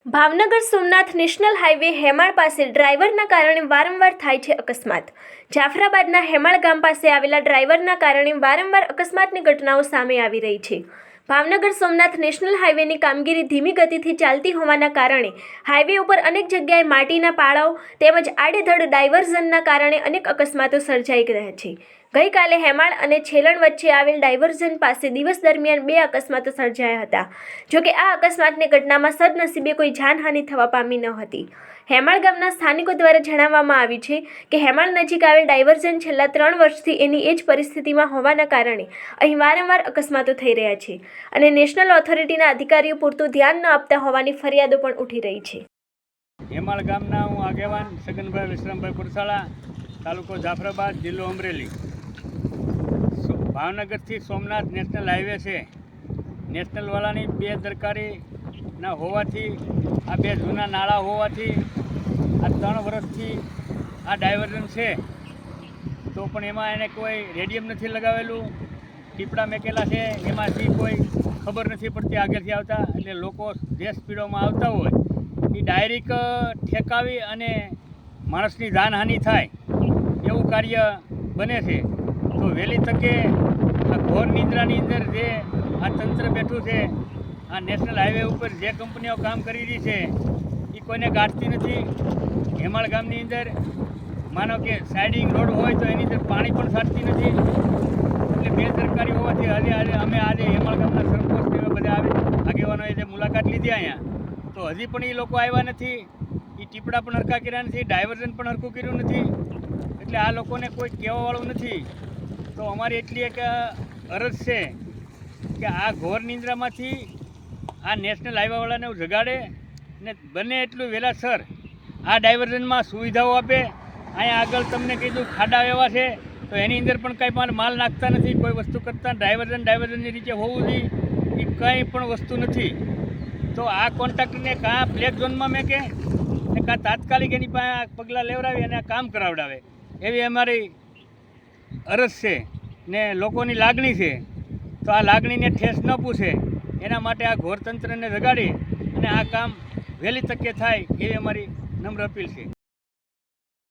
Bhavnagar Somnath national highway Hemal પાસે ડ્રાઈવરના કારણે વારંવાર થાય છે અકસ્માત। જાફરાબાદના હેમાળ ગામ પાસે આવેલા ડ્રાઈવરના કારણે વારંવાર અકસ્માતની ઘટનાઓ સામે આવી રહી છે। ભાવનગર સોમનાથ નેશનલ હાઈવેની કામગીરી ધીમી ગતિથી ચાલતી હોવાના કારણે હાઈવે ઉપર અનેક જગ્યાએ માટીના પાળાઓ તેમજ આડેધડ ડાયવર્ઝનના કારણે અનેક અકસ્માતો સર્જાઈ રહ્યા છે। ગઈકાલે હેમાળ અને છેલણ વચ્ચે આવેલ ડાયવર્ઝન પાસે દિવસ દરમિયાન 2 અકસ્માતો સર્જાયા હતા। જોકે આ અકસ્માતની ઘટનામાં સદનસીબે કોઈ જાનહાનિ થવા પામી ન હતી। હેમાળ ગામના સ્થાનિકો દ્વારા જણાવવામાં આવ્યું છે કે હેમાળ નજીક આવેલ ડાયવર્ઝન છેલ્લા 3 વર્ષથી એની એ જ પરિસ્થિતિમાં હોવાના કારણે અહીં વારંવાર અકસ્માતો થઈ રહ્યા છે અને નેશનલ ઓથોરિટીના અધિકારીઓ પૂરતું ધ્યાન ન આપતા હોવાની ફરિયાદો પણ ઉઠી રહી છે। હેમાળ ગામના હું આગેવાન સગનભાઈ વિશ્રામભાઈ કુરસાળા, તાલુકો જાફરાબાદ, જિલ્લો અમરેલી। ભાવનગરથી સોમનાથ નેશનલ હાઈવે છે। નેશનલવાળાની બેદરકારીના હોવાથી, આ 2 જૂના નાળા હોવાથી આ 3 વર્ષથી આ ડાયવર્ઝન છે, તો પણ એમાં એને કોઈ રેડિયમ નથી લગાવેલું, ટીપડા મેકેલા છે, એમાંથી કોઈ ખબર નથી પડતી આગળથી આવતા। એટલે લોકો જે સ્પીડોમાં આવતા હોય એ ડાયરેક્ટ ઠેકાવી અને માણસની જાનહાનિ થાય એવું કાર્ય બને છે। તો વહેલી તકે આ ઘોર નિંદ્રાની અંદર જે આ તંત્ર બેઠું છે, આ નેશનલ હાઈવે ઉપર જે કંપનીઓ કામ કરી રહી છે એ કોઈને ગાંઠતી નથી। હેમાળ ગામની અંદર માનો કે સાઇડિંગ રોડ હોય તો એની અંદર પાણી પણ છાંટતી નથી। એટલે બેદરકારી હોવાથી અમે આજે હેમાળ ગામના સરપંચ એવા બધા આગેવાનોએ જે મુલાકાત લીધી અહીંયા, તો હજી પણ એ લોકો આવ્યા નથી, એ ટીપડા પણ હરખા કર્યા નથી, ડાયવર્ઝન પણ હરખું કર્યું નથી। એટલે આ લોકોને કોઈ કહેવાવાળું નથી। તો અમારી એટલી એક અરજ છે કે આ ઘોર નિંદ્રામાંથી આ નેશનલ હાઈવેવાળાને જગાડે ને બને એટલું વહેલાસર આ ડાયવર્ઝનમાં સુવિધાઓ આપે। અહીંયા આગળ તમને કીધું ખાડા એવા છે તો એની અંદર પણ કંઈ માલ નાખતા નથી, કોઈ વસ્તુ કરતા। ડાયવર્ઝનની રીતે હોવું જોઈએ એ કંઈ પણ વસ્તુ નથી। તો આ કોન્ટ્રાક્ટરને કાં બ્લેક ઝોનમાં મેકે ને કાં તાત્કાલિક એની પાસે પગલાં લેવડાવી અને આ કામ કરાવડાવે એવી અમારી અરજ છે ને લોકોની લાગણી છે। તો આ લાગણીને ઠેસ ન પૂછે એના માટે આ ઘોરતંત્રને જગાડી અને આ કામ વહેલી તકે થાય એવી અમારી નમ્ર અપીલ છે।